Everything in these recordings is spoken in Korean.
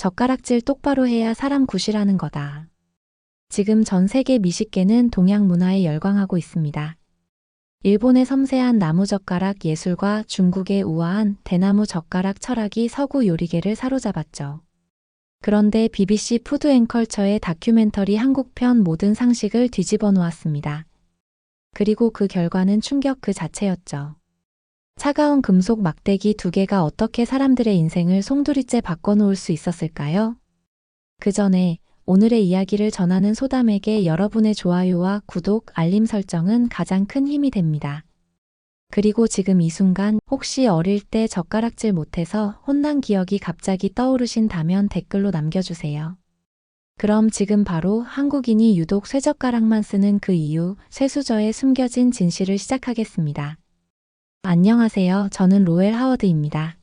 젓가락질 똑바로 해야 사람 굿이라는 거다. 지금 전 세계 미식계는 동양 문화에 열광하고 있습니다. 일본의 섬세한 나무젓가락 예술과 중국의 우아한 대나무 젓가락 철학이 서구 요리계를 사로잡았죠. 그런데 BBC 푸드앤컬처의 다큐멘터리 한국편 모든 상식을 뒤집어 놓았습니다. 그리고 그 결과는 충격 그 자체였죠. 차가운 금속 막대기 두 개가 어떻게 사람들의 인생을 송두리째 바꿔놓을 수 있었을까요? 그 전에 오늘의 이야기를 전하는 소담에게 여러분의 좋아요와 구독, 알림 설정은 가장 큰 힘이 됩니다. 그리고 지금 이 순간 혹시 어릴 때 젓가락질 못해서 혼난 기억이 갑자기 떠오르신다면 댓글로 남겨주세요. 그럼 지금 바로 한국인이 유독 쇠젓가락만 쓰는 그 이유, 쇠수저에 숨겨진 진실을 시작하겠습니다. 안녕하세요. 저는 로엘 하워드입니다.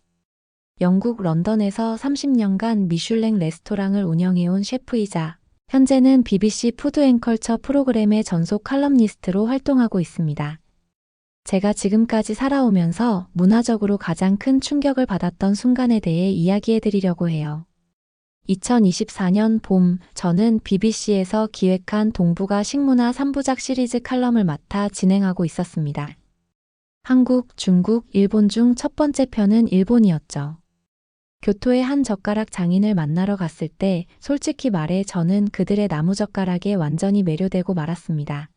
영국 런던에서 30년간 미슐랭 레스토랑을 운영해온 셰프이자 현재는 BBC 푸드앤컬처 프로그램의 전속 칼럼니스트로 활동하고 있습니다. 제가 지금까지 살아오면서 문화적으로 가장 큰 충격을 받았던 순간에 대해 이야기해드리려고 해요. 2024년 봄, 저는 BBC에서 기획한 동북아 식문화 3부작 시리즈 칼럼을 맡아 진행하고 있었습니다. 한국, 중국, 일본 중 첫 번째 편은 일본이었죠. 교토의 한 젓가락 장인을 만나러 갔을 때 솔직히 말해 저는 그들의 나무젓가락에 완전히 매료되고 말았습니다.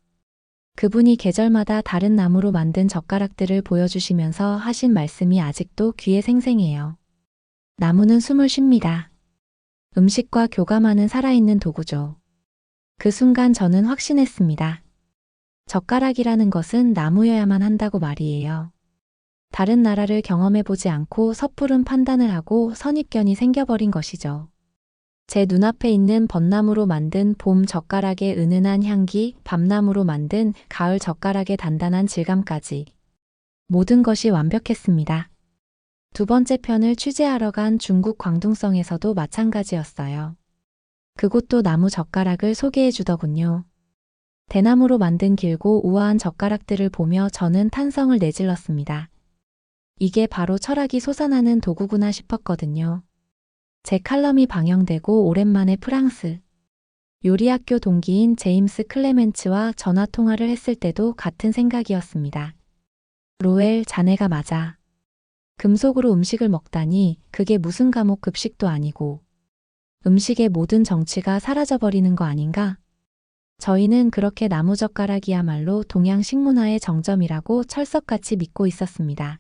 그분이 계절마다 다른 나무로 만든 젓가락들을 보여주시면서 하신 말씀이 아직도 귀에 생생해요. 나무는 숨을 쉽니다. 음식과 교감하는 살아있는 도구죠. 그 순간 저는 확신했습니다. 젓가락이라는 것은 나무여야만 한다고 말이에요. 다른 나라를 경험해보지 않고 섣부른 판단을 하고 선입견이 생겨버린 것이죠. 제 눈앞에 있는 벚나무로 만든 봄 젓가락의 은은한 향기, 밤나무로 만든 가을 젓가락의 단단한 질감까지 모든 것이 완벽했습니다. 두 번째 편을 취재하러 간 중국 광둥성에서도 마찬가지였어요. 그곳도 나무 젓가락을 소개해 주더군요. 대나무로 만든 길고 우아한 젓가락들을 보며 저는 탄성을 내질렀습니다. 이게 바로 철학이 솟아나는 도구구나 싶었거든요. 제 칼럼이 방영되고 오랜만에 프랑스 요리학교 동기인 제임스 클레멘츠와 전화 통화를 했을 때도 같은 생각이었습니다. 로엘, 자네가 맞아. 금속으로 음식을 먹다니 그게 무슨 감옥 급식도 아니고 음식의 모든 정치가 사라져버리는 거 아닌가? 저희는 그렇게 나무젓가락이야말로 동양 식문화의 정점이라고 철석같이 믿고 있었습니다.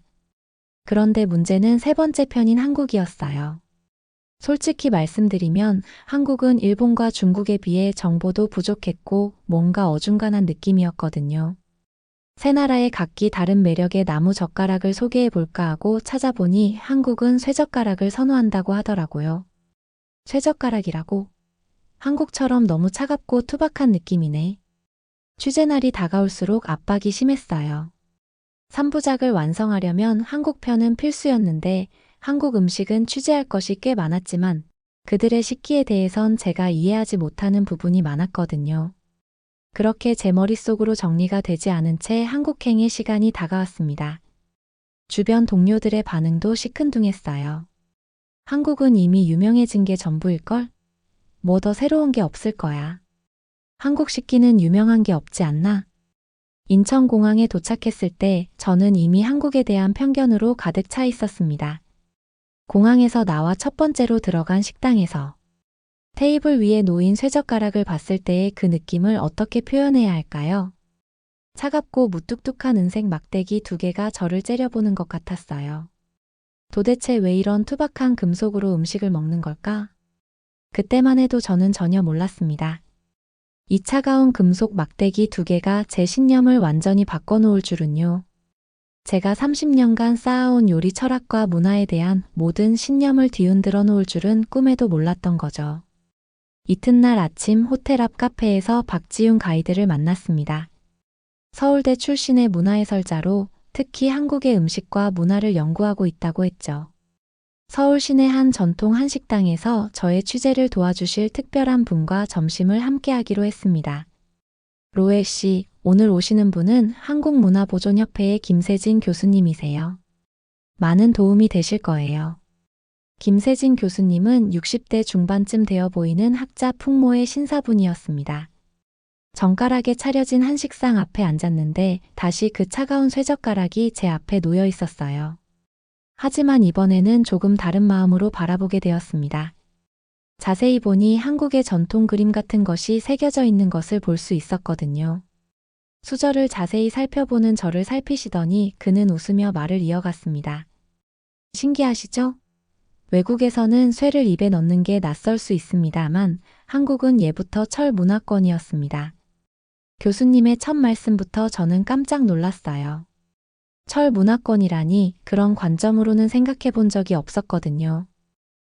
그런데 문제는 세 번째 편인 한국이었어요. 솔직히 말씀드리면 한국은 일본과 중국에 비해 정보도 부족했고 뭔가 어중간한 느낌이었거든요. 세 나라의 각기 다른 매력의 나무 젓가락을 소개해 볼까 하고 찾아보니 한국은 쇠젓가락을 선호한다고 하더라고요. 쇠젓가락이라고? 한국처럼 너무 차갑고 투박한 느낌이네. 취재날이 다가올수록 압박이 심했어요. 3부작을 완성하려면 한국편은 필수였는데 한국 음식은 취재할 것이 꽤 많았지만 그들의 식기에 대해선 제가 이해하지 못하는 부분이 많았거든요. 그렇게 제 머릿속으로 정리가 되지 않은 채 한국행의 시간이 다가왔습니다. 주변 동료들의 반응도 시큰둥했어요. 한국은 이미 유명해진 게 전부일걸? 뭐 더 새로운 게 없을 거야. 한국 식기는 유명한 게 없지 않나? 인천공항에 도착했을 때 저는 이미 한국에 대한 편견으로 가득 차 있었습니다. 공항에서 나와 첫 번째로 들어간 식당에서 테이블 위에 놓인 쇠젓가락을 봤을 때의 그 느낌을 어떻게 표현해야 할까요? 차갑고 무뚝뚝한 은색 막대기 두 개가 저를 째려보는 것 같았어요. 도대체 왜 이런 투박한 금속으로 음식을 먹는 걸까? 그때만 해도 저는 전혀 몰랐습니다. 이 차가운 금속 막대기 두 개가 제 신념을 완전히 바꿔놓을 줄은요. 제가 30년간 쌓아온 요리 철학과 문화에 대한 모든 신념을 뒤흔들어 놓을 줄은 꿈에도 몰랐던 거죠. 이튿날 아침 호텔 앞 카페에서 박지윤 가이드를 만났습니다. 서울대 출신의 문화해설자로 특히 한국의 음식과 문화를 연구하고 있다고 했죠. 서울 시내 한 전통 한식당에서 저의 취재를 도와주실 특별한 분과 점심을 함께하기로 했습니다. 로엘 씨, 오늘 오시는 분은 한국문화보존협회의 김세진 교수님이세요. 많은 도움이 되실 거예요. 김세진 교수님은 60대 중반쯤 되어 보이는 학자 풍모의 신사분이었습니다. 정가락에 차려진 한식상 앞에 앉았는데 다시 그 차가운 쇠젓가락이 제 앞에 놓여 있었어요. 하지만 이번에는 조금 다른 마음으로 바라보게 되었습니다. 자세히 보니 한국의 전통 그림 같은 것이 새겨져 있는 것을 볼 수 있었거든요. 수저를 자세히 살펴보는 저를 살피시더니 그는 웃으며 말을 이어갔습니다. 신기하시죠? 외국에서는 쇠를 입에 넣는 게 낯설 수 있습니다만 한국은 예부터 철 문화권이었습니다. 교수님의 첫 말씀부터 저는 깜짝 놀랐어요. 철 문화권이라니 그런 관점으로는 생각해 본 적이 없었거든요.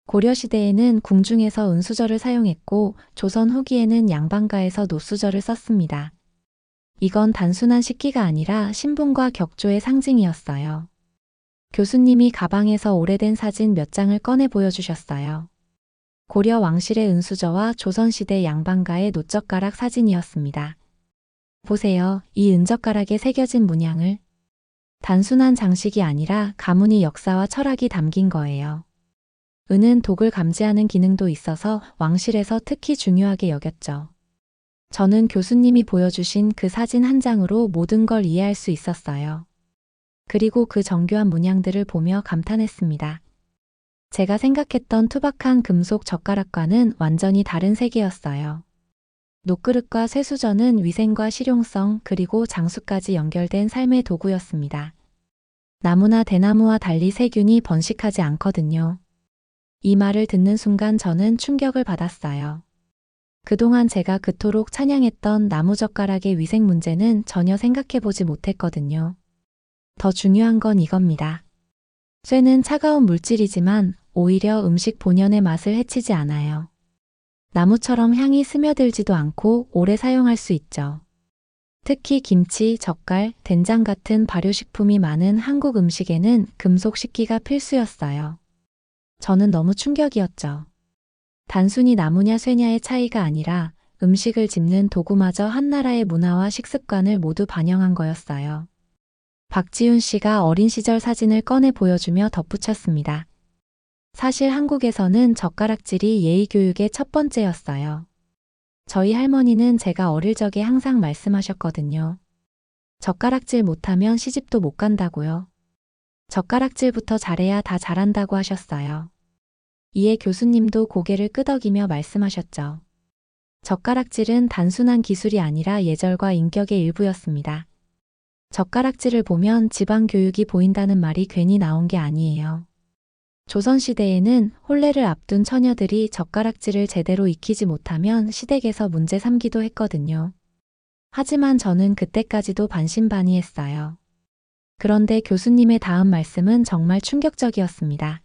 고려시대에는 궁중에서 은수저를 사용했고 조선 후기에는 양반가에서 노수저를 썼습니다. 이건 단순한 식기가 아니라 신분과 격조의 상징이었어요. 교수님이 가방에서 오래된 사진 몇 장을 꺼내 보여주셨어요. 고려 왕실의 은수저와 조선시대 양반가의 노젓가락 사진이었습니다. 보세요, 이 은젓가락에 새겨진 문양을. 단순한 장식이 아니라 가문의 역사와 철학이 담긴 거예요. 은은 독을 감지하는 기능도 있어서 왕실에서 특히 중요하게 여겼죠. 저는 교수님이 보여주신 그 사진 한 장으로 모든 걸 이해할 수 있었어요. 그리고 그 정교한 문양들을 보며 감탄했습니다. 제가 생각했던 투박한 금속 젓가락과는 완전히 다른 세계였어요. 녹그릇과 쇠수저는 위생과 실용성 그리고 장수까지 연결된 삶의 도구였습니다. 나무나 대나무와 달리 세균이 번식하지 않거든요. 이 말을 듣는 순간 저는 충격을 받았어요. 그동안 제가 그토록 찬양했던 나무젓가락의 위생 문제는 전혀 생각해보지 못했거든요. 더 중요한 건 이겁니다. 쇠는 차가운 물질이지만 오히려 음식 본연의 맛을 해치지 않아요. 나무처럼 향이 스며들지도 않고 오래 사용할 수 있죠. 특히 김치, 젓갈, 된장 같은 발효식품이 많은 한국 음식에는 금속 식기가 필수였어요. 저는 너무 충격이었죠. 단순히 나무냐 쇠냐의 차이가 아니라 음식을 집는 도구마저 한 나라의 문화와 식습관을 모두 반영한 거였어요. 박지훈 씨가 어린 시절 사진을 꺼내 보여주며 덧붙였습니다. 사실 한국에서는 젓가락질이 예의 교육의 첫 번째였어요. 저희 할머니는 제가 어릴 적에 항상 말씀하셨거든요. 젓가락질 못하면 시집도 못 간다고요. 젓가락질부터 잘해야 다 잘한다고 하셨어요. 이에 교수님도 고개를 끄덕이며 말씀하셨죠. 젓가락질은 단순한 기술이 아니라 예절과 인격의 일부였습니다. 젓가락질을 보면 지방 교육이 보인다는 말이 괜히 나온 게 아니에요. 조선시대에는 혼례를 앞둔 처녀들이 젓가락질을 제대로 익히지 못하면 시댁에서 문제 삼기도 했거든요. 하지만 저는 그때까지도 반신반의했어요. 그런데 교수님의 다음 말씀은 정말 충격적이었습니다.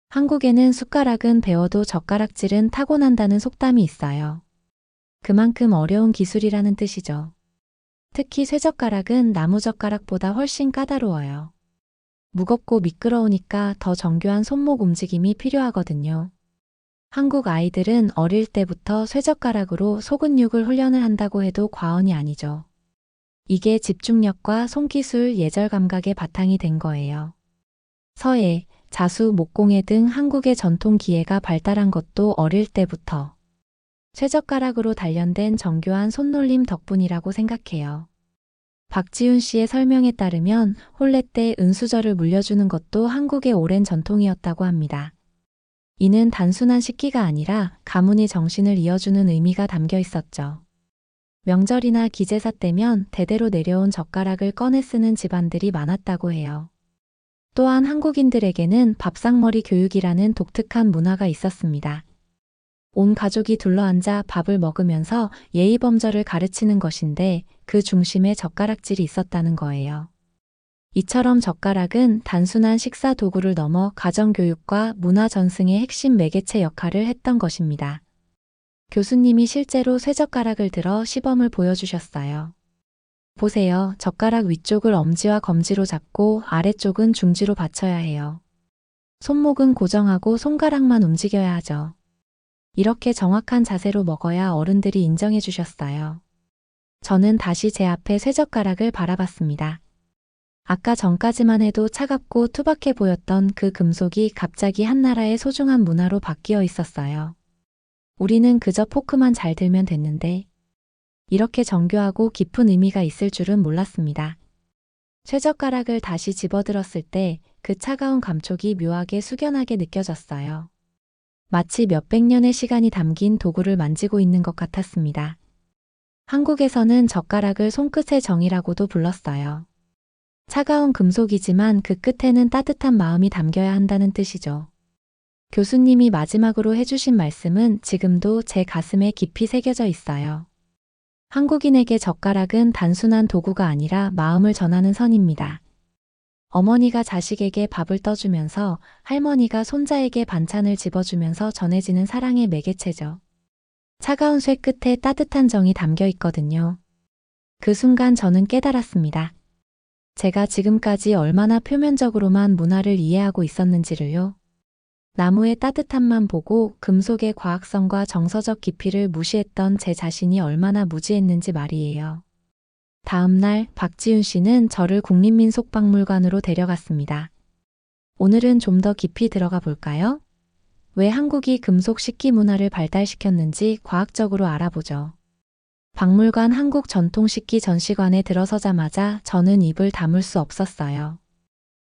한국에는 숟가락은 배워도 젓가락질은 타고난다는 속담이 있어요. 그만큼 어려운 기술이라는 뜻이죠. 특히 쇠젓가락은 나무젓가락보다 훨씬 까다로워요. 무겁고 미끄러우니까 더 정교한 손목 움직임이 필요하거든요. 한국 아이들은 어릴 때부터 쇠젓가락으로 소근육을 훈련을 한다고 해도 과언이 아니죠. 이게 집중력과 손기술, 예절 감각의 바탕이 된 거예요. 서예, 자수, 목공예 등 한국의 전통 기예가 발달한 것도 어릴 때부터 쇠젓가락으로 단련된 정교한 손놀림 덕분이라고 생각해요. 박지훈 씨의 설명에 따르면 혼례 때 은수저를 물려주는 것도 한국의 오랜 전통이었다고 합니다. 이는 단순한 식기가 아니라 가문의 정신을 이어주는 의미가 담겨 있었죠. 명절이나 기제사 때면 대대로 내려온 젓가락을 꺼내 쓰는 집안들이 많았다고 해요. 또한 한국인들에게는 밥상머리 교육이라는 독특한 문화가 있었습니다. 온 가족이 둘러앉아 밥을 먹으면서 예의범절을 가르치는 것인데 그 중심에 젓가락질이 있었다는 거예요. 이처럼 젓가락은 단순한 식사 도구를 넘어 가정교육과 문화 전승의 핵심 매개체 역할을 했던 것입니다. 교수님이 실제로 쇠젓가락을 들어 시범을 보여주셨어요. 보세요. 젓가락 위쪽을 엄지와 검지로 잡고 아래쪽은 중지로 받쳐야 해요. 손목은 고정하고 손가락만 움직여야 하죠. 이렇게 정확한 자세로 먹어야 어른들이 인정해 주셨어요. 저는 다시 제 앞에 쇠젓가락을 바라봤습니다. 아까 전까지만 해도 차갑고 투박해 보였던 그 금속이 갑자기 한나라의 소중한 문화로 바뀌어 있었어요. 우리는 그저 포크만 잘 들면 됐는데 이렇게 정교하고 깊은 의미가 있을 줄은 몰랐습니다. 쇠젓가락을 다시 집어들었을 때 그 차가운 감촉이 묘하게 숙연하게 느껴졌어요. 마치 몇백 년의 시간이 담긴 도구를 만지고 있는 것 같았습니다. 한국에서는 젓가락을 손끝의 정이라고도 불렀어요. 차가운 금속이지만 그 끝에는 따뜻한 마음이 담겨야 한다는 뜻이죠. 교수님이 마지막으로 해주신 말씀은 지금도 제 가슴에 깊이 새겨져 있어요. 한국인에게 젓가락은 단순한 도구가 아니라 마음을 전하는 선입니다. 어머니가 자식에게 밥을 떠주면서 할머니가 손자에게 반찬을 집어주면서 전해지는 사랑의 매개체죠. 차가운 쇠 끝에 따뜻한 정이 담겨 있거든요. 그 순간 저는 깨달았습니다. 제가 지금까지 얼마나 표면적으로만 문화를 이해하고 있었는지를요. 나무의 따뜻함만 보고 금속의 과학성과 정서적 깊이를 무시했던 제 자신이 얼마나 무지했는지 말이에요. 다음 날 박지윤 씨는 저를 국립민속박물관으로 데려갔습니다. 오늘은 좀 더 깊이 들어가 볼까요? 왜 한국이 금속 식기 문화를 발달시켰는지 과학적으로 알아보죠. 박물관 한국전통식기 전시관에 들어서자마자 저는 입을 다물 수 없었어요.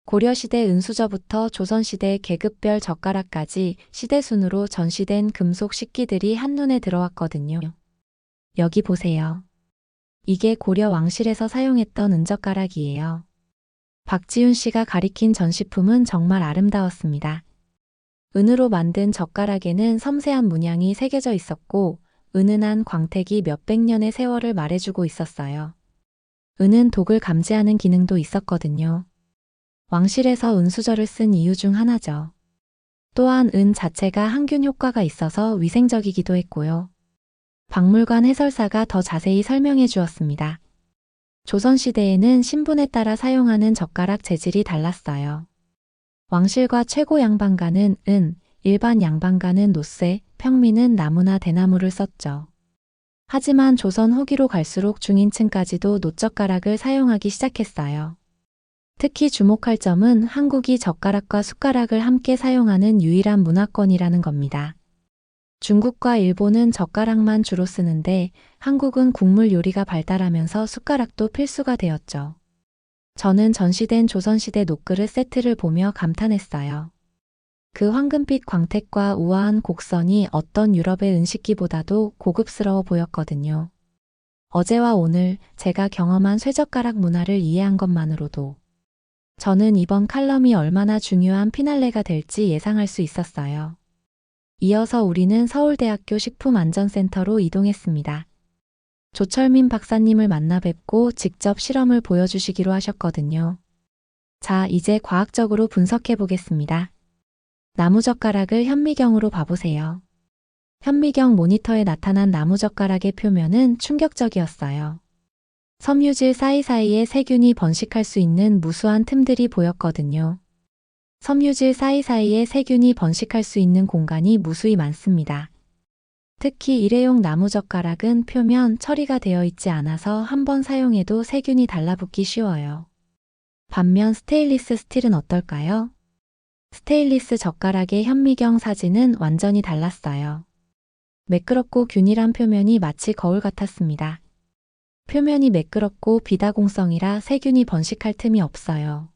고려시대 은수저부터 조선시대 계급별 젓가락까지 시대순으로 전시된 금속 식기들이 한눈에 들어왔거든요. 여기 보세요. 이게 고려 왕실에서 사용했던 은젓가락이에요. 박지윤 씨가 가리킨 전시품은 정말 아름다웠습니다. 은으로 만든 젓가락에는 섬세한 문양이 새겨져 있었고 은은한 광택이 몇백 년의 세월을 말해주고 있었어요. 은은 독을 감지하는 기능도 있었거든요. 왕실에서 은수저를 쓴 이유 중 하나죠. 또한 은 자체가 항균 효과가 있어서 위생적이기도 했고요. 박물관 해설사가 더 자세히 설명해 주었습니다. 조선시대에는 신분에 따라 사용하는 젓가락 재질이 달랐어요. 왕실과 최고 양반가는 은, 일반 양반가는 노쇠, 평민은 나무나 대나무를 썼죠. 하지만 조선 후기로 갈수록 중인층까지도 노젓가락을 사용하기 시작했어요. 특히 주목할 점은 한국이 젓가락과 숟가락을 함께 사용하는 유일한 문화권이라는 겁니다. 중국과 일본은 젓가락만 주로 쓰는데 한국은 국물 요리가 발달하면서 숟가락도 필수가 되었죠. 저는 전시된 조선시대 녹그릇 세트를 보며 감탄했어요. 그 황금빛 광택과 우아한 곡선이 어떤 유럽의 은식기보다도 고급스러워 보였거든요. 어제와 오늘 제가 경험한 쇠젓가락 문화를 이해한 것만으로도 저는 이번 칼럼이 얼마나 중요한 피날레가 될지 예상할 수 있었어요. 이어서 우리는 서울대학교 식품안전센터로 이동했습니다. 조철민 박사님을 만나 뵙고 직접 실험을 보여주시기로 하셨거든요. 자, 이제 과학적으로 분석해 보겠습니다. 나무젓가락을 현미경으로 봐보세요. 현미경 모니터에 나타난 나무젓가락의 표면은 충격적이었어요. 섬유질 사이사이에 세균이 번식할 수 있는 무수한 틈들이 보였거든요. 섬유질 사이사이에 세균이 번식할 수 있는 공간이 무수히 많습니다. 특히 일회용 나무젓가락은 표면 처리가 되어 있지 않아서 한번 사용해도 세균이 달라붙기 쉬워요. 반면 스테인리스 스틸은 어떨까요? 스테인리스 젓가락의 현미경 사진은 완전히 달랐어요. 매끄럽고 균일한 표면이 마치 거울 같았습니다. 표면이 매끄럽고 비다공성이라 세균이 번식할 틈이 없어요.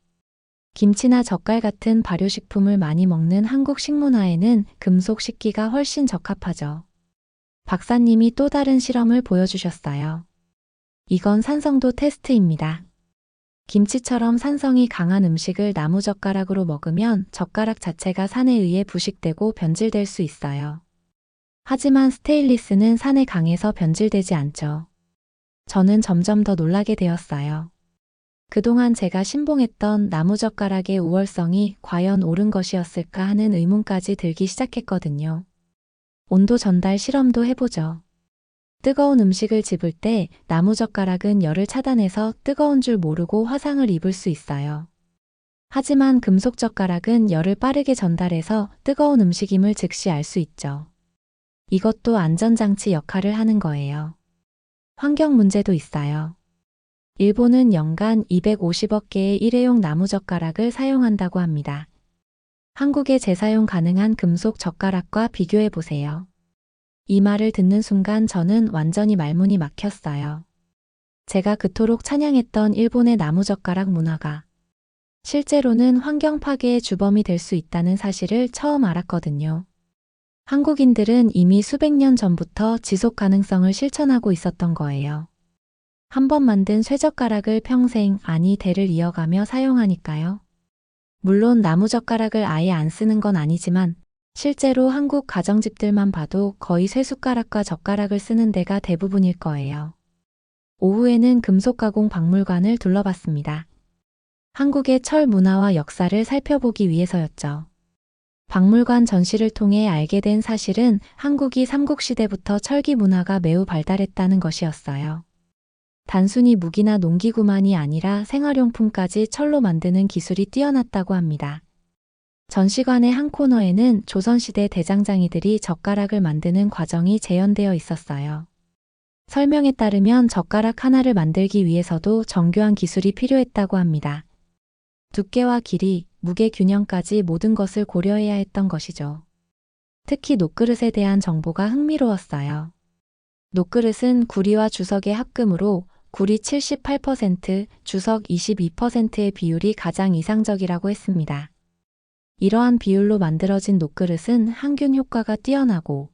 김치나 젓갈 같은 발효식품을 많이 먹는 한국 식문화에는 금속 식기가 훨씬 적합하죠. 박사님이 또 다른 실험을 보여주셨어요. 이건 산성도 테스트입니다. 김치처럼 산성이 강한 음식을 나무젓가락으로 먹으면 젓가락 자체가 산에 의해 부식되고 변질될 수 있어요. 하지만 스테인리스는 산에 강해서 변질되지 않죠. 저는 점점 더 놀라게 되었어요. 그동안 제가 신봉했던 나무젓가락의 우월성이 과연 옳은 것이었을까 하는 의문까지 들기 시작했거든요. 온도 전달 실험도 해보죠. 뜨거운 음식을 집을 때 나무젓가락은 열을 차단해서 뜨거운 줄 모르고 화상을 입을 수 있어요. 하지만 금속젓가락은 열을 빠르게 전달해서 뜨거운 음식임을 즉시 알 수 있죠. 이것도 안전장치 역할을 하는 거예요. 환경 문제도 있어요. 일본은 연간 250억 개의 일회용 나무젓가락을 사용한다고 합니다. 한국의 재사용 가능한 금속 젓가락과 비교해 보세요. 이 말을 듣는 순간 저는 완전히 말문이 막혔어요. 제가 그토록 찬양했던 일본의 나무젓가락 문화가 실제로는 환경 파괴의 주범이 될 수 있다는 사실을 처음 알았거든요. 한국인들은 이미 수백 년 전부터 지속 가능성을 실천하고 있었던 거예요. 한 번 만든 쇠젓가락을 평생, 아니 대를 이어가며 사용하니까요. 물론 나무젓가락을 아예 안 쓰는 건 아니지만 실제로 한국 가정집들만 봐도 거의 쇠숟가락과 젓가락을 쓰는 데가 대부분일 거예요. 오후에는 금속가공 박물관을 둘러봤습니다. 한국의 철 문화와 역사를 살펴보기 위해서였죠. 박물관 전시를 통해 알게 된 사실은 한국이 삼국시대부터 철기 문화가 매우 발달했다는 것이었어요. 단순히 무기나 농기구만이 아니라 생활용품까지 철로 만드는 기술이 뛰어났다고 합니다. 전시관의 한 코너에는 조선시대 대장장이들이 젓가락을 만드는 과정이 재현되어 있었어요. 설명에 따르면 젓가락 하나를 만들기 위해서도 정교한 기술이 필요했다고 합니다. 두께와 길이, 무게 균형까지 모든 것을 고려해야 했던 것이죠. 특히 놋그릇에 대한 정보가 흥미로웠어요. 놋그릇은 구리와 주석의 합금으로 구리 78%, 주석 22%의 비율이 가장 이상적이라고 했습니다. 이러한 비율로 만들어진 놋그릇은 항균 효과가 뛰어나고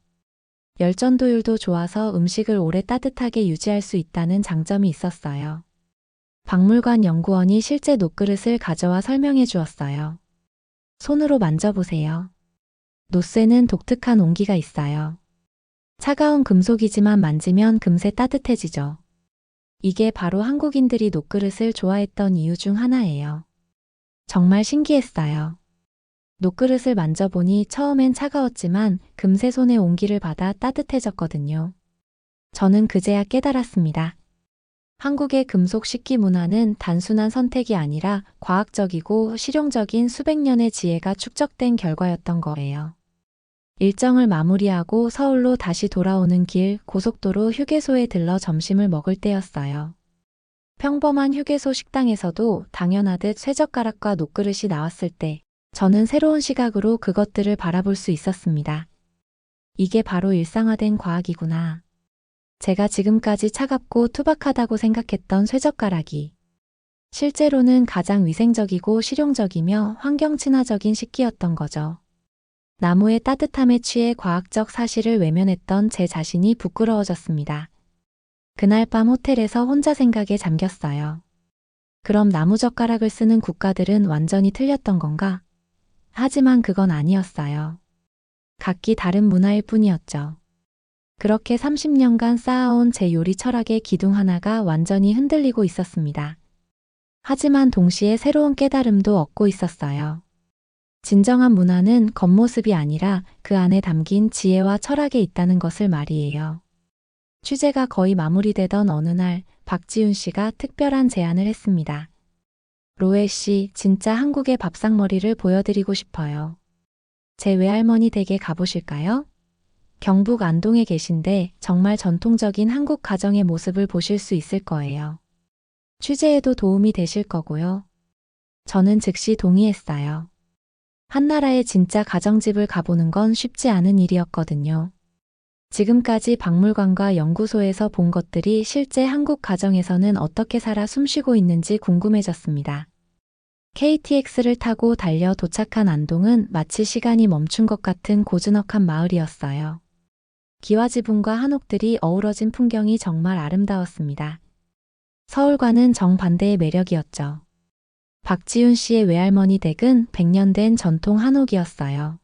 열전도율도 좋아서 음식을 오래 따뜻하게 유지할 수 있다는 장점이 있었어요. 박물관 연구원이 실제 놋그릇을 가져와 설명해 주었어요. 손으로 만져보세요. 놋쇠는 독특한 온기가 있어요. 차가운 금속이지만 만지면 금세 따뜻해지죠. 이게 바로 한국인들이 놋그릇을 좋아했던 이유 중 하나예요. 정말 신기했어요. 놋그릇을 만져보니 처음엔 차가웠지만 금세 손의 온기를 받아 따뜻해졌거든요. 저는 그제야 깨달았습니다. 한국의 금속 식기 문화는 단순한 선택이 아니라 과학적이고 실용적인 수백 년의 지혜가 축적된 결과였던 거예요. 일정을 마무리하고 서울로 다시 돌아오는 길 고속도로 휴게소에 들러 점심을 먹을 때였어요. 평범한 휴게소 식당에서도 당연하듯 쇠젓가락과 놋그릇이 나왔을 때 저는 새로운 시각으로 그것들을 바라볼 수 있었습니다. 이게 바로 일상화된 과학이구나. 제가 지금까지 차갑고 투박하다고 생각했던 쇠젓가락이 실제로는 가장 위생적이고 실용적이며 환경 친화적인 식기였던 거죠. 나무의 따뜻함에 취해 과학적 사실을 외면했던 제 자신이 부끄러워졌습니다. 그날 밤 호텔에서 혼자 생각에 잠겼어요. 그럼 나무젓가락을 쓰는 국가들은 완전히 틀렸던 건가? 하지만 그건 아니었어요. 각기 다른 문화일 뿐이었죠. 그렇게 30년간 쌓아온 제 요리 철학의 기둥 하나가 완전히 흔들리고 있었습니다. 하지만 동시에 새로운 깨달음도 얻고 있었어요. 진정한 문화는 겉모습이 아니라 그 안에 담긴 지혜와 철학에 있다는 것을 말이에요. 취재가 거의 마무리되던 어느 날 박지훈 씨가 특별한 제안을 했습니다. 로에 씨, 진짜 한국의 밥상머리를 보여드리고 싶어요. 제 외할머니 댁에 가보실까요? 경북 안동에 계신데 정말 전통적인 한국 가정의 모습을 보실 수 있을 거예요. 취재에도 도움이 되실 거고요. 저는 즉시 동의했어요. 한나라의 진짜 가정집을 가보는 건 쉽지 않은 일이었거든요. 지금까지 박물관과 연구소에서 본 것들이 실제 한국 가정에서는 어떻게 살아 숨쉬고 있는지 궁금해졌습니다. KTX를 타고 달려 도착한 안동은 마치 시간이 멈춘 것 같은 고즈넉한 마을이었어요. 기와지붕과 한옥들이 어우러진 풍경이 정말 아름다웠습니다. 서울과는 정반대의 매력이었죠. 박지훈 씨의 외할머니 댁은 100년 된 전통 한옥이었어요.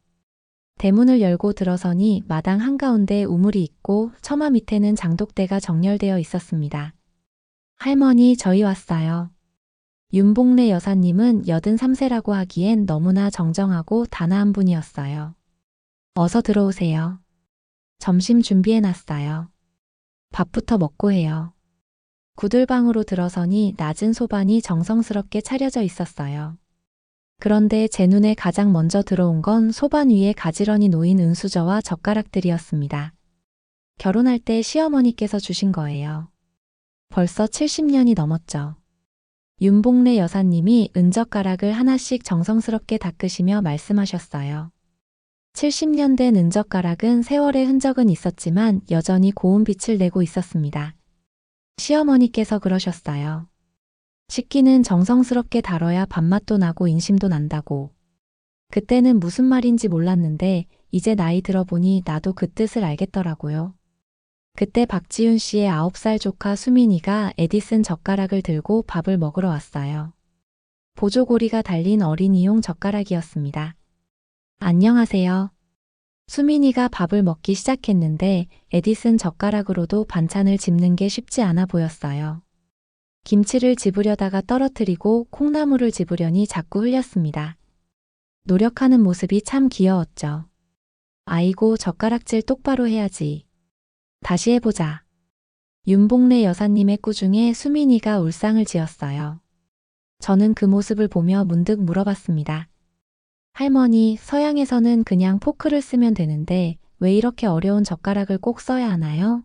대문을 열고 들어서니 마당 한가운데 우물이 있고 처마 밑에는 장독대가 정렬되어 있었습니다. 할머니, 저희 왔어요. 윤봉래 여사님은 83세라고 하기엔 너무나 정정하고 단아한 분이었어요. 어서 들어오세요. 점심 준비해놨어요. 밥부터 먹고 해요. 구들방으로 들어서니 낮은 소반이 정성스럽게 차려져 있었어요. 그런데 제 눈에 가장 먼저 들어온 건 소반 위에 가지런히 놓인 은수저와 젓가락들이었습니다. 결혼할 때 시어머니께서 주신 거예요. 벌써 70년이 넘었죠. 윤복래 여사님이 은젓가락을 하나씩 정성스럽게 닦으시며 말씀하셨어요. 70년 된 은젓가락은 세월의 흔적은 있었지만 여전히 고운 빛을 내고 있었습니다. 시어머니께서 그러셨어요. 식기는 정성스럽게 다뤄야 밥맛도 나고 인심도 난다고. 그때는 무슨 말인지 몰랐는데 이제 나이 들어보니 나도 그 뜻을 알겠더라고요. 그때 박지윤 씨의 9살 조카 수민이가 에디슨 젓가락을 들고 밥을 먹으러 왔어요. 보조고리가 달린 어린이용 젓가락이었습니다. 안녕하세요. 수민이가 밥을 먹기 시작했는데 에디슨 젓가락으로도 반찬을 집는 게 쉽지 않아 보였어요. 김치를 집으려다가 떨어뜨리고 콩나물을 집으려니 자꾸 흘렸습니다. 노력하는 모습이 참 귀여웠죠. 아이고, 젓가락질 똑바로 해야지. 다시 해보자. 윤복래 여사님의 꾸중에 수민이가 울상을 지었어요. 저는 그 모습을 보며 문득 물어봤습니다. 할머니, 서양에서는 그냥 포크를 쓰면 되는데 왜 이렇게 어려운 젓가락을 꼭 써야 하나요?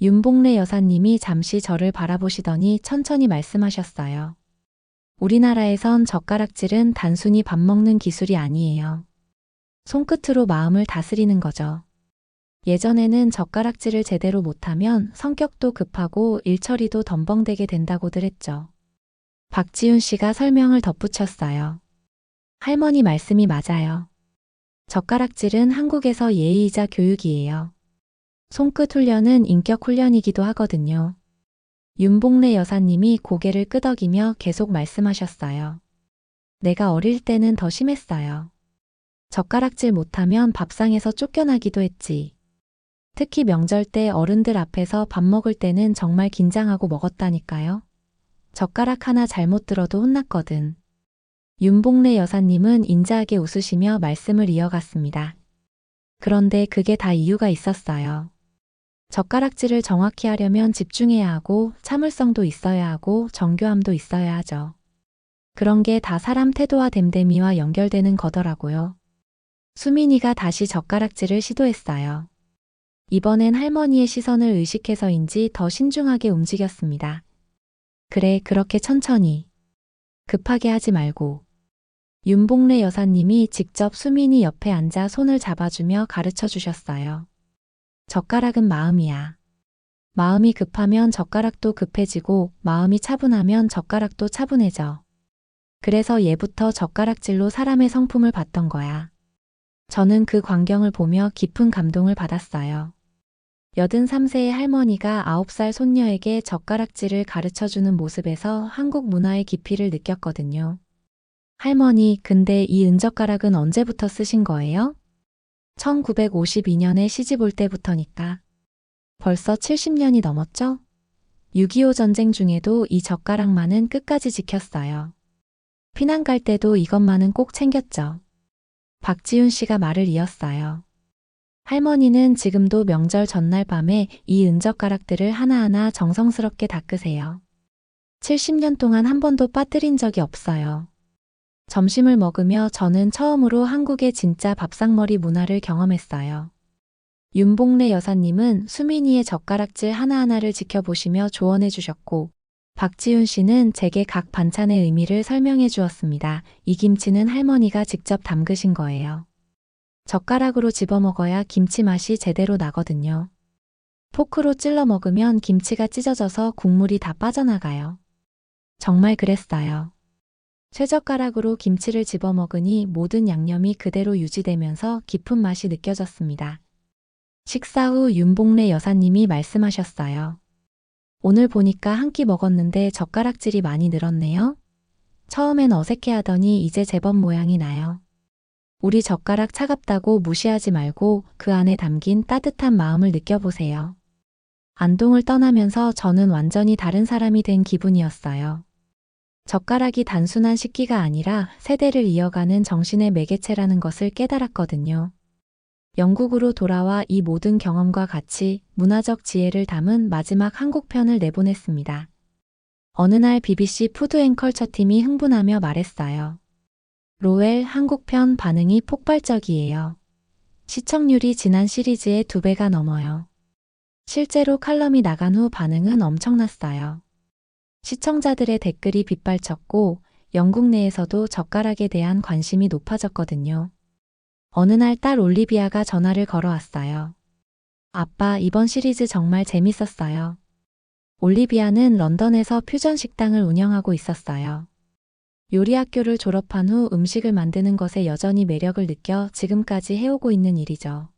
윤복래 여사님이 잠시 저를 바라보시더니 천천히 말씀하셨어요. 우리나라에선 젓가락질은 단순히 밥 먹는 기술이 아니에요. 손끝으로 마음을 다스리는 거죠. 예전에는 젓가락질을 제대로 못하면 성격도 급하고 일처리도 덤벙대게 된다고들 했죠. 박지윤 씨가 설명을 덧붙였어요. 할머니 말씀이 맞아요. 젓가락질은 한국에서 예의이자 교육이에요. 손끝 훈련은 인격 훈련이기도 하거든요. 윤복래 여사님이 고개를 끄덕이며 계속 말씀하셨어요. 내가 어릴 때는 더 심했어요. 젓가락질 못하면 밥상에서 쫓겨나기도 했지. 특히 명절 때 어른들 앞에서 밥 먹을 때는 정말 긴장하고 먹었다니까요. 젓가락 하나 잘못 들어도 혼났거든. 윤복래 여사님은 인자하게 웃으시며 말씀을 이어갔습니다. 그런데 그게 다 이유가 있었어요. 젓가락질을 정확히 하려면 집중해야 하고 참을성도 있어야 하고 정교함도 있어야 하죠. 그런 게 다 사람 태도와 됨됨이와 연결되는 거더라고요. 수민이가 다시 젓가락질을 시도했어요. 이번엔 할머니의 시선을 의식해서인지 더 신중하게 움직였습니다. 그래, 그렇게 천천히. 급하게 하지 말고. 윤복래 여사님이 직접 수민이 옆에 앉아 손을 잡아주며 가르쳐 주셨어요. 젓가락은 마음이야. 마음이 급하면 젓가락도 급해지고 마음이 차분하면 젓가락도 차분해져. 그래서 예부터 젓가락질로 사람의 성품을 봤던 거야. 저는 그 광경을 보며 깊은 감동을 받았어요. 83세의 할머니가 9살 손녀에게 젓가락질을 가르쳐주는 모습에서 한국 문화의 깊이를 느꼈거든요. 할머니, 근데 이 은젓가락은 언제부터 쓰신 거예요? 1952년에 시집 올 때부터니까. 벌써 70년이 넘었죠? 6.25 전쟁 중에도 이 젓가락만은 끝까지 지켰어요. 피난 갈 때도 이것만은 꼭 챙겼죠. 박지윤 씨가 말을 이었어요. 할머니는 지금도 명절 전날 밤에 이 은젓가락들을 하나하나 정성스럽게 닦으세요. 70년 동안 한 번도 빠뜨린 적이 없어요. 점심을 먹으며 저는 처음으로 한국의 진짜 밥상머리 문화를 경험했어요. 윤복래 여사님은 수민이의 젓가락질 하나하나를 지켜보시며 조언해 주셨고, 박지윤 씨는 제게 각 반찬의 의미를 설명해 주었습니다. 이 김치는 할머니가 직접 담그신 거예요. 젓가락으로 집어먹어야 김치 맛이 제대로 나거든요. 포크로 찔러 먹으면 김치가 찢어져서 국물이 다 빠져나가요. 정말 그랬어요. 쇠젓가락으로 김치를 집어먹으니 모든 양념이 그대로 유지되면서 깊은 맛이 느껴졌습니다. 식사 후 윤복래 여사님이 말씀하셨어요. 오늘 보니까 한 끼 먹었는데 젓가락질이 많이 늘었네요. 처음엔 어색해하더니 이제 제법 모양이 나요. 우리 젓가락 차갑다고 무시하지 말고 그 안에 담긴 따뜻한 마음을 느껴보세요. 안동을 떠나면서 저는 완전히 다른 사람이 된 기분이었어요. 젓가락이 단순한 식기가 아니라 세대를 이어가는 정신의 매개체라는 것을 깨달았거든요. 영국으로 돌아와 이 모든 경험과 같이 문화적 지혜를 담은 마지막 한국편을 내보냈습니다. 어느 날 BBC 푸드앤컬처 팀이 흥분하며 말했어요. 로엘 한국편 반응이 폭발적이에요. 시청률이 지난 시리즈의 2배가 넘어요. 실제로 칼럼이 나간 후 반응은 엄청났어요. 시청자들의 댓글이 빗발쳤고 영국 내에서도 젓가락에 대한 관심이 높아졌거든요. 어느 날 딸 올리비아가 전화를 걸어왔어요. 아빠, 이번 시리즈 정말 재밌었어요. 올리비아는 런던에서 퓨전 식당을 운영하고 있었어요. 요리학교를 졸업한 후 음식을 만드는 것에 여전히 매력을 느껴 지금까지 해오고 있는 일이죠.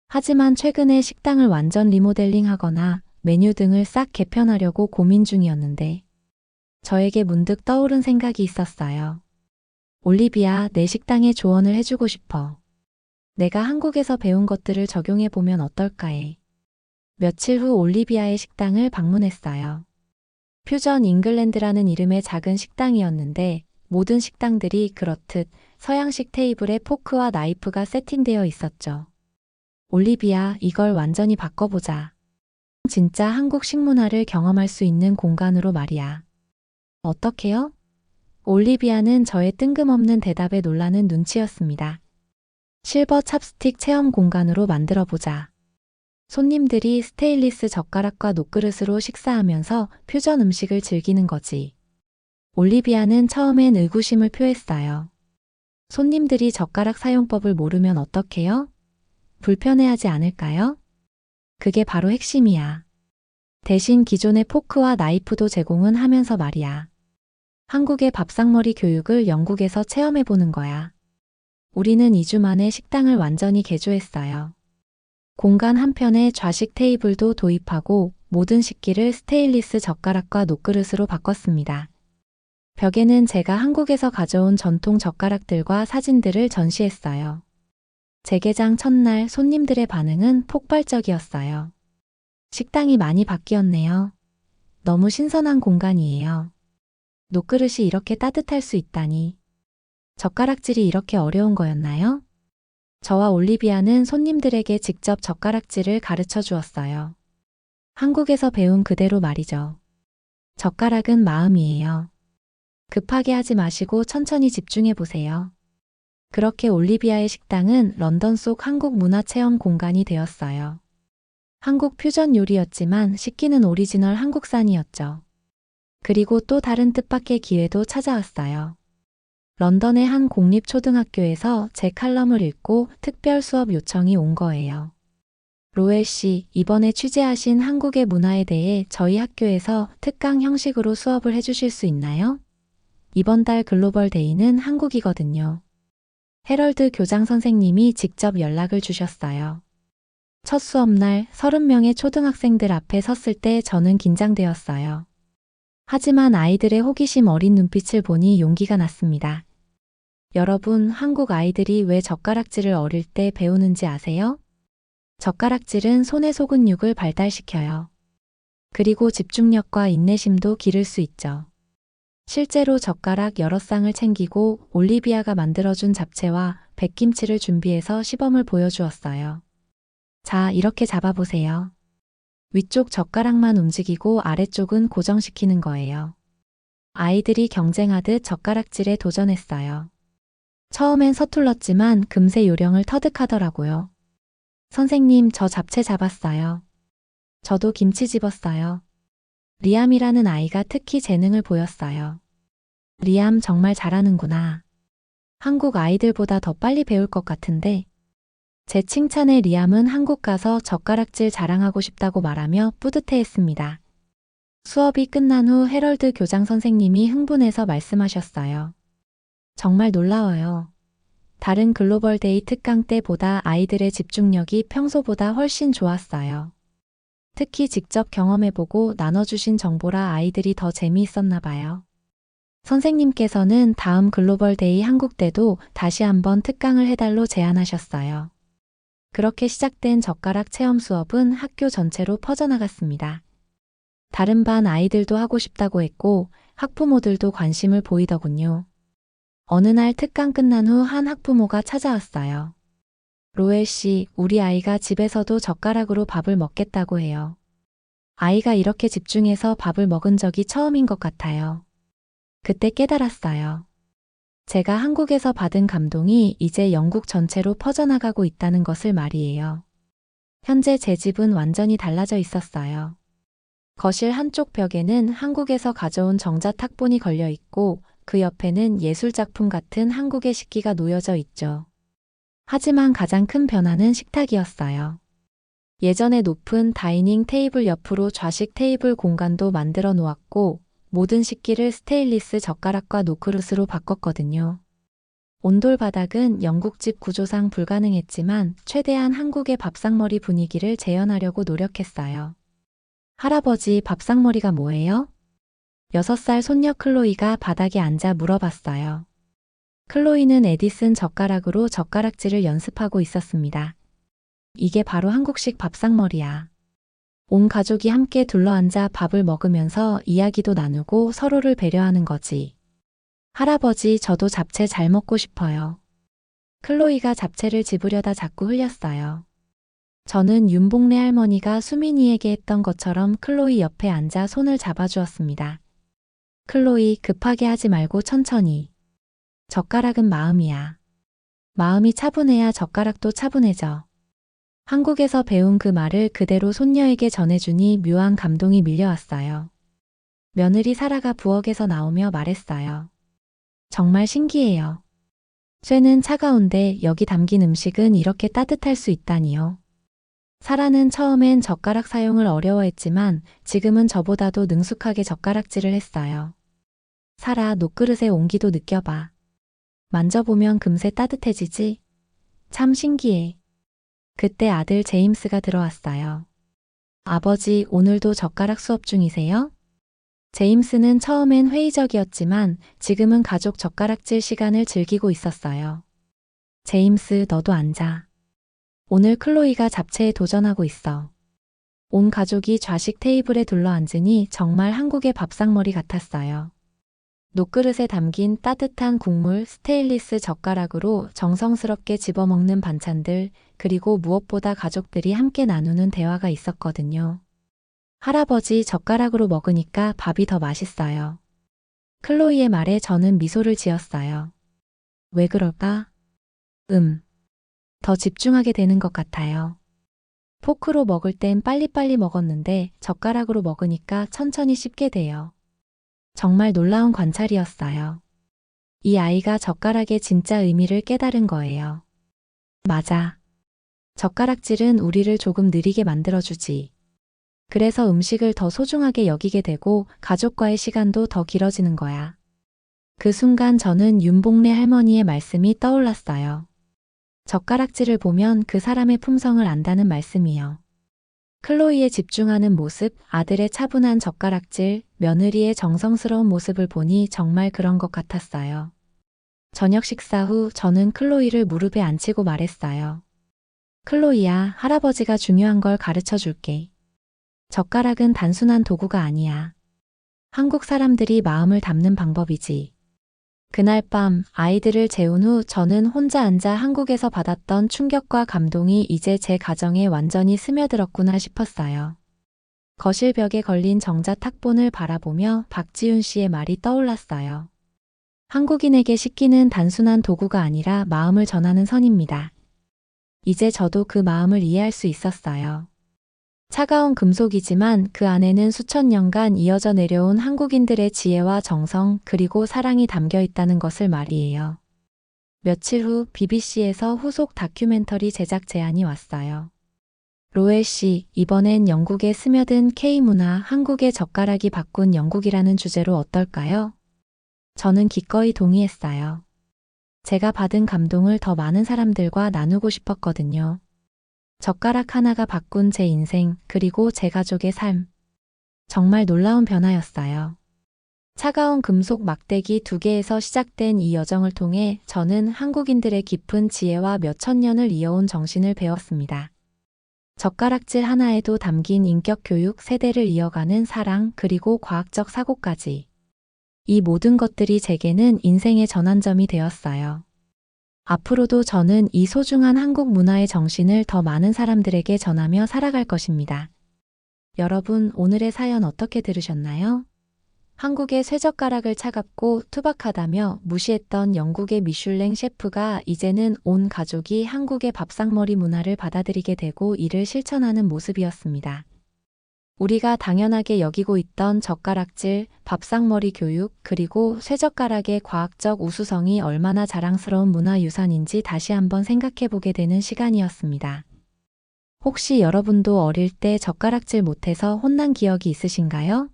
하지만 최근에 식당을 완전 리모델링하거나 메뉴 등을 싹 개편하려고 고민 중이었는데 저에게 문득 떠오른 생각이 있었어요. 올리비아, 내 식당에 조언을 해주고 싶어. 내가 한국에서 배운 것들을 적용해 보면 어떨까 해. 며칠 후 올리비아의 식당을 방문했어요. 퓨전 잉글랜드라는 이름의 작은 식당이었는데 모든 식당들이 그렇듯 서양식 테이블에 포크와 나이프가 세팅되어 있었죠. 올리비아, 이걸 완전히 바꿔보자. 진짜 한국 식문화를 경험할 수 있는 공간으로 말이야. 어떻게요? 올리비아는 저의 뜬금없는 대답에 놀라는 눈치였습니다. 실버 찹스틱 체험 공간으로 만들어보자. 손님들이 스테인리스 젓가락과 녹그릇으로 식사하면서 퓨전 음식을 즐기는 거지. 올리비아는 처음엔 의구심을 표했어요. 손님들이 젓가락 사용법을 모르면 어떡해요? 불편해하지 않을까요? 그게 바로 핵심이야. 대신 기존의 포크와 나이프도 제공은 하면서 말이야. 한국의 밥상머리 교육을 영국에서 체험해보는 거야. 우리는 2주 만에 식당을 완전히 개조했어요. 공간 한편에 좌식 테이블도 도입하고 모든 식기를 스테인리스 젓가락과 녹그릇으로 바꿨습니다. 벽에는 제가 한국에서 가져온 전통 젓가락들과 사진들을 전시했어요. 재개장 첫날 손님들의 반응은 폭발적이었어요. 식당이 많이 바뀌었네요. 너무 신선한 공간이에요. 녹그릇이 이렇게 따뜻할 수 있다니. 젓가락질이 이렇게 어려운 거였나요? 저와 올리비아는 손님들에게 직접 젓가락질을 가르쳐 주었어요. 한국에서 배운 그대로 말이죠. 젓가락은 마음이에요. 급하게 하지 마시고 천천히 집중해 보세요. 그렇게 올리비아의 식당은 런던 속 한국 문화 체험 공간이 되었어요. 한국 퓨전 요리였지만 식기는 오리지널 한국산이었죠. 그리고 또 다른 뜻밖의 기회도 찾아왔어요. 런던의 한 공립초등학교에서 제 칼럼을 읽고 특별 수업 요청이 온 거예요. 로엘 씨, 이번에 취재하신 한국의 문화에 대해 저희 학교에서 특강 형식으로 수업을 해주실 수 있나요? 이번 달 글로벌 데이는 한국이거든요. 해럴드 교장 선생님이 직접 연락을 주셨어요. 첫 수업날 30명의 초등학생들 앞에 섰을 때 저는 긴장되었어요. 하지만 아이들의 호기심 어린 눈빛을 보니 용기가 났습니다. 여러분, 한국 아이들이 왜 젓가락질을 어릴 때 배우는지 아세요? 젓가락질은 손의 소근육을 발달시켜요. 그리고 집중력과 인내심도 기를 수 있죠. 실제로 젓가락 여러 쌍을 챙기고 올리비아가 만들어준 잡채와 백김치를 준비해서 시범을 보여주었어요. 자, 이렇게 잡아보세요. 위쪽 젓가락만 움직이고 아래쪽은 고정시키는 거예요. 아이들이 경쟁하듯 젓가락질에 도전했어요. 처음엔 서툴렀지만 금세 요령을 터득하더라고요. 선생님, 저 잡채 잡았어요. 저도 김치 집었어요. 리암이라는 아이가 특히 재능을 보였어요. 리암 정말 잘하는구나. 한국 아이들보다 더 빨리 배울 것 같은데. 제 칭찬에 리암은 한국 가서 젓가락질 자랑하고 싶다고 말하며 뿌듯해했습니다. 수업이 끝난 후 해럴드 교장 선생님이 흥분해서 말씀하셨어요. 정말 놀라워요. 다른 글로벌 데이 특강 때보다 아이들의 집중력이 평소보다 훨씬 좋았어요. 특히 직접 경험해보고 나눠주신 정보라 아이들이 더 재미있었나 봐요. 선생님께서는 다음 글로벌 데이 한국 때도 다시 한번 특강을 해달로 제안하셨어요. 그렇게 시작된 젓가락 체험 수업은 학교 전체로 퍼져나갔습니다. 다른 반 아이들도 하고 싶다고 했고 학부모들도 관심을 보이더군요. 어느 날 특강 끝난 후 한 학부모가 찾아왔어요. 로엘 씨, 우리 아이가 집에서도 젓가락으로 밥을 먹겠다고 해요. 아이가 이렇게 집중해서 밥을 먹은 적이 처음인 것 같아요. 그때 깨달았어요. 제가 한국에서 받은 감동이 이제 영국 전체로 퍼져나가고 있다는 것을 말이에요. 현재 제 집은 완전히 달라져 있었어요. 거실 한쪽 벽에는 한국에서 가져온 정자탁본이 걸려 있고 그 옆에는 예술작품 같은 한국의 식기가 놓여져 있죠. 하지만 가장 큰 변화는 식탁이었어요. 예전에 높은 다이닝 테이블 옆으로 좌식 테이블 공간도 만들어 놓았고 모든 식기를 스테인리스 젓가락과 노크릇으로 바꿨거든요. 온돌 바닥은 영국집 구조상 불가능했지만 최대한 한국의 밥상머리 분위기를 재현하려고 노력했어요. 할아버지, 밥상머리가 뭐예요? 6살 손녀 클로이가 바닥에 앉아 물어봤어요. 클로이는 에디슨 젓가락으로 젓가락질을 연습하고 있었습니다. 이게 바로 한국식 밥상머리야. 온 가족이 함께 둘러앉아 밥을 먹으면서 이야기도 나누고 서로를 배려하는 거지. 할아버지, 저도 잡채 잘 먹고 싶어요. 클로이가 잡채를 집으려다 자꾸 흘렸어요. 저는 윤복래 할머니가 수민이에게 했던 것처럼 클로이 옆에 앉아 손을 잡아주었습니다. 클로이, 급하게 하지 말고 천천히. 젓가락은 마음이야. 마음이 차분해야 젓가락도 차분해져. 한국에서 배운 그 말을 그대로 손녀에게 전해주니 묘한 감동이 밀려왔어요. 며느리 사라가 부엌에서 나오며 말했어요. 정말 신기해요. 쇠는 차가운데 여기 담긴 음식은 이렇게 따뜻할 수 있다니요. 사라는 처음엔 젓가락 사용을 어려워했지만 지금은 저보다도 능숙하게 젓가락질을 했어요. 사라, 녹그릇의 온기도 느껴봐. 만져보면 금세 따뜻해지지? 참 신기해. 그때 아들 제임스가 들어왔어요. 아버지, 오늘도 젓가락 수업 중이세요? 제임스는 처음엔 회의적이었지만 지금은 가족 젓가락질 시간을 즐기고 있었어요. 제임스, 너도 앉아. 오늘 클로이가 잡채에 도전하고 있어. 온 가족이 좌식 테이블에 둘러앉으니 정말 한국의 밥상머리 같았어요. 녹그릇에 담긴 따뜻한 국물, 스테인리스 젓가락으로 정성스럽게 집어먹는 반찬들, 그리고 무엇보다 가족들이 함께 나누는 대화가 있었거든요. 할아버지, 젓가락으로 먹으니까 밥이 더 맛있어요. 클로이의 말에 저는 미소를 지었어요. 왜 그럴까? 더 집중하게 되는 것 같아요. 포크로 먹을 땐 빨리빨리 먹었는데 젓가락으로 먹으니까 천천히 씹게 돼요. 정말 놀라운 관찰이었어요. 이 아이가 젓가락의 진짜 의미를 깨달은 거예요. 맞아. 젓가락질은 우리를 조금 느리게 만들어주지. 그래서 음식을 더 소중하게 여기게 되고 가족과의 시간도 더 길어지는 거야. 그 순간 저는 윤복래 할머니의 말씀이 떠올랐어요. 젓가락질을 보면 그 사람의 품성을 안다는 말씀이요. 클로이의 집중하는 모습, 아들의 차분한 젓가락질, 며느리의 정성스러운 모습을 보니 정말 그런 것 같았어요. 저녁 식사 후 저는 클로이를 무릎에 앉히고 말했어요. 클로이야, 할아버지가 중요한 걸 가르쳐 줄게. 젓가락은 단순한 도구가 아니야. 한국 사람들이 마음을 담는 방법이지. 그날 밤 아이들을 재운 후 저는 혼자 앉아 한국에서 받았던 충격과 감동이 이제 제 가정에 완전히 스며들었구나 싶었어요. 거실 벽에 걸린 정자탁본을 바라보며 박지훈 씨의 말이 떠올랐어요. 한국인에게 식기는 단순한 도구가 아니라 마음을 전하는 선입니다. 이제 저도 그 마음을 이해할 수 있었어요. 차가운 금속이지만 그 안에는 수천 년간 이어져 내려온 한국인들의 지혜와 정성 그리고 사랑이 담겨 있다는 것을 말이에요. 며칠 후 BBC에서 후속 다큐멘터리 제작 제안이 왔어요. 로엘 씨, 이번엔 영국에 스며든 K문화 한국의 젓가락이 바꾼 영국이라는 주제로 어떨까요? 저는 기꺼이 동의했어요. 제가 받은 감동을 더 많은 사람들과 나누고 싶었거든요. 젓가락 하나가 바꾼 제 인생, 그리고 제 가족의 삶. 정말 놀라운 변화였어요. 차가운 금속 막대기 2개에서 시작된 이 여정을 통해 저는 한국인들의 깊은 지혜와 몇천 년을 이어온 정신을 배웠습니다. 젓가락질 하나에도 담긴 인격 교육, 세대를 이어가는 사랑, 그리고 과학적 사고까지. 이 모든 것들이 제게는 인생의 전환점이 되었어요. 앞으로도 저는 이 소중한 한국 문화의 정신을 더 많은 사람들에게 전하며 살아갈 것입니다. 여러분, 오늘의 사연 어떻게 들으셨나요? 한국의 쇠젓가락을 차갑고 투박하다며 무시했던 영국의 미슐랭 셰프가 이제는 온 가족이 한국의 밥상머리 문화를 받아들이게 되고 이를 실천하는 모습이었습니다. 우리가 당연하게 여기고 있던 젓가락질, 밥상머리 교육, 그리고 쇠젓가락의 과학적 우수성이 얼마나 자랑스러운 문화유산인지 다시 한번 생각해보게 되는 시간이었습니다. 혹시 여러분도 어릴 때 젓가락질 못해서 혼난 기억이 있으신가요?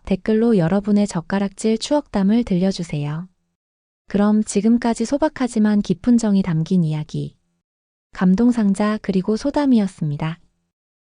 댓글로 여러분의 젓가락질 추억담을 들려주세요. 그럼 지금까지 소박하지만 깊은 정이 담긴 이야기, 감동상자 그리고 소담이었습니다.